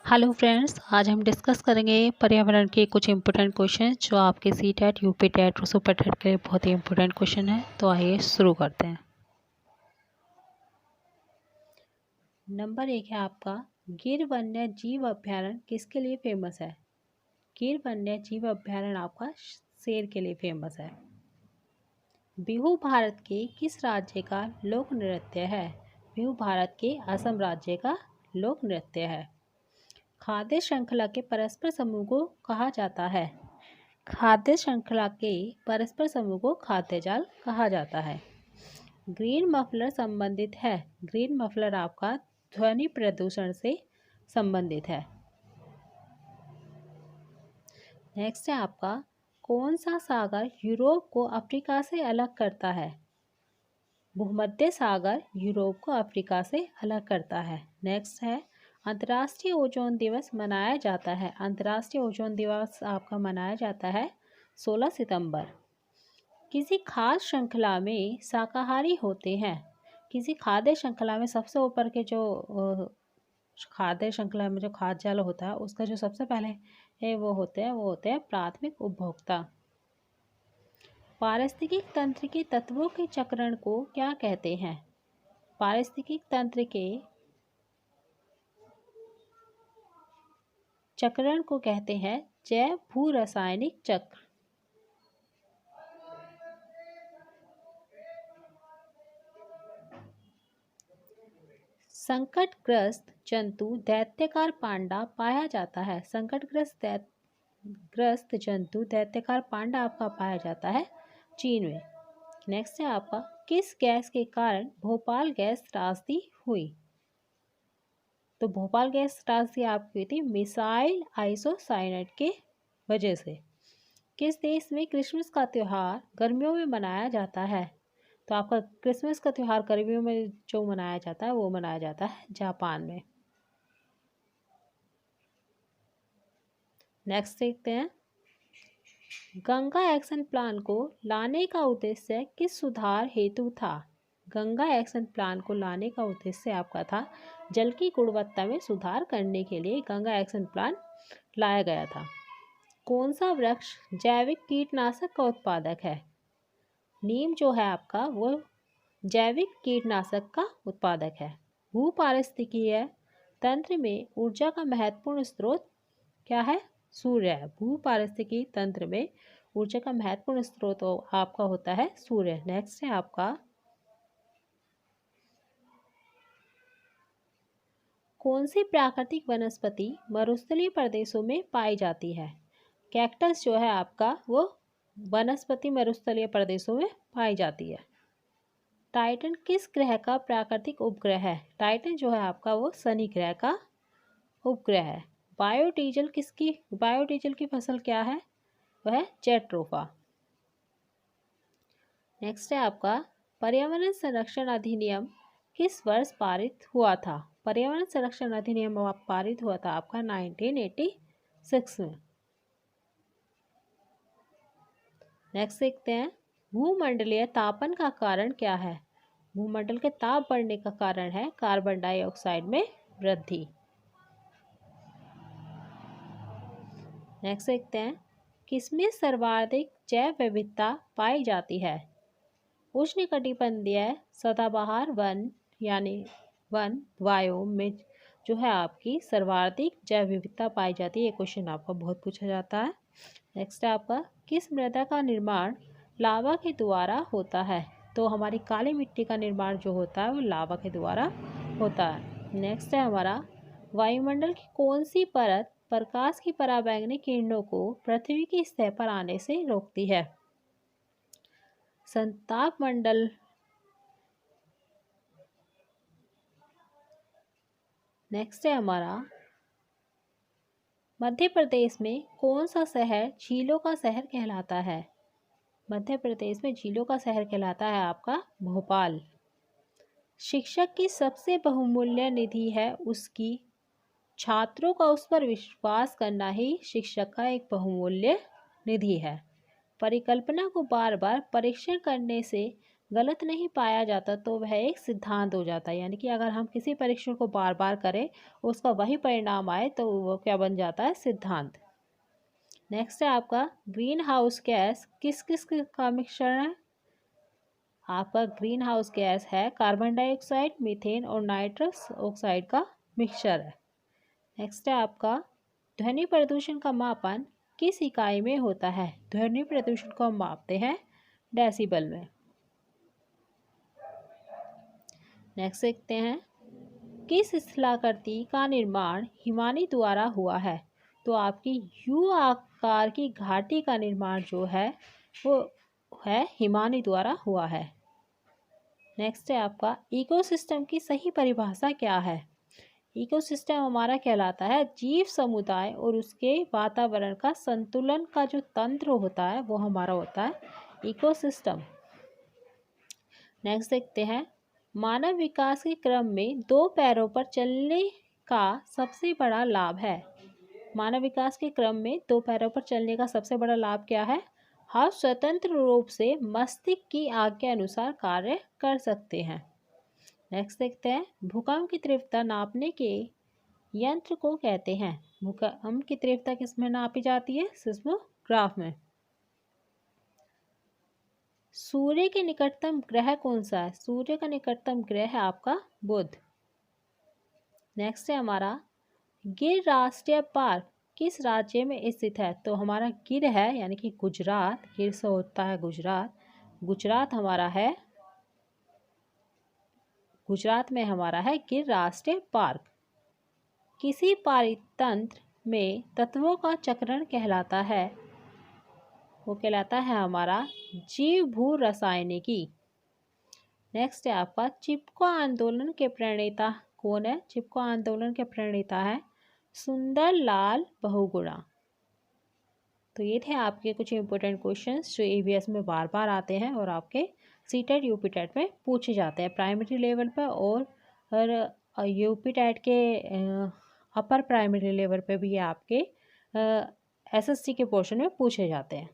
Hello friends, आज हम discuss करेंगे पर्यावरण के कुछ इम्पोर्टेंट क्वेश्चन जो आपके सी टेट, यूपी टेट और सुपर टेट के लिए बहुत ही इम्पोर्टेंट क्वेश्चन है। तो आइए शुरू करते हैं। नंबर 1 है आपका, गिर वन्य जीव अभ्यारण्य किसके लिए फेमस है? गिर वन्य जीव अभ्यारण्य आपका शेर के लिए फेमस है। बिहू भारत के किस राज्य का लोक नृत्य है? बिहू भारत के असम राज्य का लोक नृत्य है। खाद्य श्रृंखला के परस्पर समूह को कहा जाता है? खाद्य श्रृंखला के परस्पर समूह को खाद्य जाल कहा जाता है। ग्रीन मफलर संबंधित है। ग्रीन मफलर आपका ध्वनि प्रदूषण से संबंधित है। नेक्स्ट है आपका, कौन सा सागर यूरोप को अफ्रीका से अलग करता है? भूमध्य सागर यूरोप को अफ्रीका से अलग करता है। नेक्स्ट है, अंतर्राष्ट्रीय ओजोन दिवस मनाया जाता है। अंतर्राष्ट्रीय ओजोन दिवस आपका मनाया जाता है 16 सितंबर। किसी खाद्य श्रृंखला में शाकाहारी होते हैं। किसी खाद्य श्रृंखला में सबसे ऊपर के जो खाद्य श्रृंखला में जो खाद्य जाल होता है उसका जो सबसे पहले है वो होते हैं प्राथमिक उपभोक्ता। पारिस्थितिक तंत्र के तत्वों के चक्रण को क्या कहते हैं? पारिस्थितिक तंत्र के चक्रण को कहते हैं जैव भू रासायनिक चक्र। संकटग्रस्त जंतु दैत्यकार पांडा पाया जाता है। संकटग्रस्त जंतु दैत्यकार पांडा आपका पाया जाता है चीन में। नेक्स्ट है आपका, किस गैस के कारण भोपाल गैस त्रासदी हुई? तो भोपाल गैस त्रासदी आपकी हुई थी मिसाइल आइसोसाइनेट के वजह से। किस देश में क्रिसमस का त्यौहार गर्मियों में मनाया जाता है? तो आपका क्रिसमस का त्यौहार गर्मियों में जो मनाया जाता है वो मनाया जाता है जापान में। नेक्स्ट देखते हैं, गंगा एक्शन प्लान को लाने का उद्देश्य किस सुधार हेतु था? गंगा एक्शन प्लान को लाने का उद्देश्य आपका था जल की गुणवत्ता में सुधार करने के लिए गंगा एक्शन प्लान लाया गया था। कौन सा वृक्ष जैविक कीटनाशक का उत्पादक है? नीम जो है आपका वो जैविक कीटनाशक का उत्पादक है। भूपारिस्थितिकीय तंत्र में ऊर्जा का महत्वपूर्ण स्रोत क्या है? सूर्य है। भूपारिस्थितिकी तंत्र में ऊर्जा का महत्वपूर्ण स्रोत आपका होता है सूर्य। नेक्स्ट है आपका, कौन सी प्राकृतिक वनस्पति मरुस्थलीय प्रदेशों में पाई जाती है? कैक्टस जो है आपका वो वनस्पति मरुस्थलीय प्रदेशों में पाई जाती है। टाइटन किस ग्रह का प्राकृतिक उपग्रह है? टाइटन जो है आपका वो शनि ग्रह का उपग्रह है। बायोडीजल की फसल क्या है? वह है जेट्रोफा। नेक्स्ट है आपका, पर्यावरण संरक्षण अधिनियम किस वर्ष पारित हुआ था? पर्यावरण संरक्षण अधिनियम पारित हुआ था आपका 1986 में। नेक्स्ट देखते हैं, भूमंडलीय तापन का कारण क्या है? भूमंडल के ताप बढ़ने का कारण है कार्बन डाइऑक्साइड में वृद्धि। नेक्स्ट देखते हैं, किसमें सर्वाधिक जैव विविधता पाई जाती है? उष्णकटिबंधीय सदाबहार वन यानी वन बायोम में जो है आपकी सर्वाधिक जैव विविधता पाई जाती है। ये क्वेश्चन आपका बहुत पूछा जाता है। नेक्स्ट है आपका, किस मृदा का निर्माण लावा के द्वारा होता है? तो हमारी काली मिट्टी का निर्माण जो होता है वो लावा के द्वारा होता है। नेक्स्ट है हमारा, वायुमंडल की कौन सी परत प्रकाश की पराबैंगनी किरणों को पृथ्वी की सतह पर आने से रोकती है? संताप मंडल। नेक्स्ट है हमारा, मध्य प्रदेश में कौन सा शहर झीलों का शहर कहलाता है? मध्य प्रदेश में झीलों का शहर कहलाता है आपका भोपाल। शिक्षक की सबसे बहुमूल्य निधि है उसकी छात्रों का उस पर विश्वास करना ही शिक्षक का एक बहुमूल्य निधि है। परिकल्पना को बार बार परीक्षण करने से गलत नहीं पाया जाता तो वह एक सिद्धांत हो जाता है। यानी कि अगर हम किसी परीक्षण को बार बार करें, उसका वही परिणाम आए, तो वो क्या बन जाता है? सिद्धांत। नेक्स्ट है आपका ग्रीन हाउस गैस किस किस का मिश्रण है? आपका ग्रीन हाउस गैस है कार्बन डाइऑक्साइड, मीथेन और नाइट्रस ऑक्साइड का मिक्सचर है। नेक्स्ट है आपका ध्वनि प्रदूषण का मापन किस इकाई में होता है? ध्वनि प्रदूषण को हम मापते हैं डेसिबल में। नेक्स्ट देखते हैं किस स्थलाकृति का निर्माण हिमानी द्वारा हुआ है? तो आपकी यू आकार की घाटी का निर्माण जो है वो है हिमानी द्वारा हुआ है। नेक्स्ट है आपका इकोसिस्टम की सही परिभाषा क्या है? इकोसिस्टम हमारा कहलाता है जीव समुदाय और उसके वातावरण का संतुलन का जो तंत्र होता है वो हमारा होता है इकोसिस्टम। नेक्स्ट देखते हैं मानव विकास के क्रम में 2 पैरों पर चलने का सबसे बड़ा लाभ है। मानव विकास के क्रम में 2 पैरों पर चलने का सबसे बड़ा लाभ क्या है? हम स्वतंत्र रूप से मस्तिष्क की आज्ञा अनुसार कार्य कर सकते हैं। नेक्स्ट देखते हैं भूकंप की तीव्रता नापने के यंत्र को कहते हैं। भूकंप की तीव्रता किस में नापी जाती है? सिस्मोग्राफ में। सूर्य के निकटतम ग्रह कौन सा है? सूर्य का निकटतम ग्रह है आपका बुध। नेक्स्ट है हमारा गिर राष्ट्रीय पार्क किस राज्य में स्थित है? तो हमारा गिर है यानी कि गुजरात, गिर से होता है गुजरात, गुजरात हमारा है, गुजरात में हमारा है गिर राष्ट्रीय पार्क। किसी पारितंत्र में तत्वों का चक्रण कहलाता है? वो कहलाता है हमारा जीव भू रसायनिकी। नेक्स्ट है आपका चिपको आंदोलन के प्रणेता कौन है? चिपको आंदोलन के प्रणेता है सुंदर लाल बहुगुणा। तो ये थे आपके कुछ इंपॉर्टेंट क्वेश्चंस जो ईवीएस में बार बार आते हैं और आपके सीटेट यूपीटेट में पूछे जाते हैं प्राइमरी लेवल पर, और यूपीटेट के अपर प्राइमरी लेवल पे भी आपके एसएससी के पोर्शन में पूछे जाते हैं।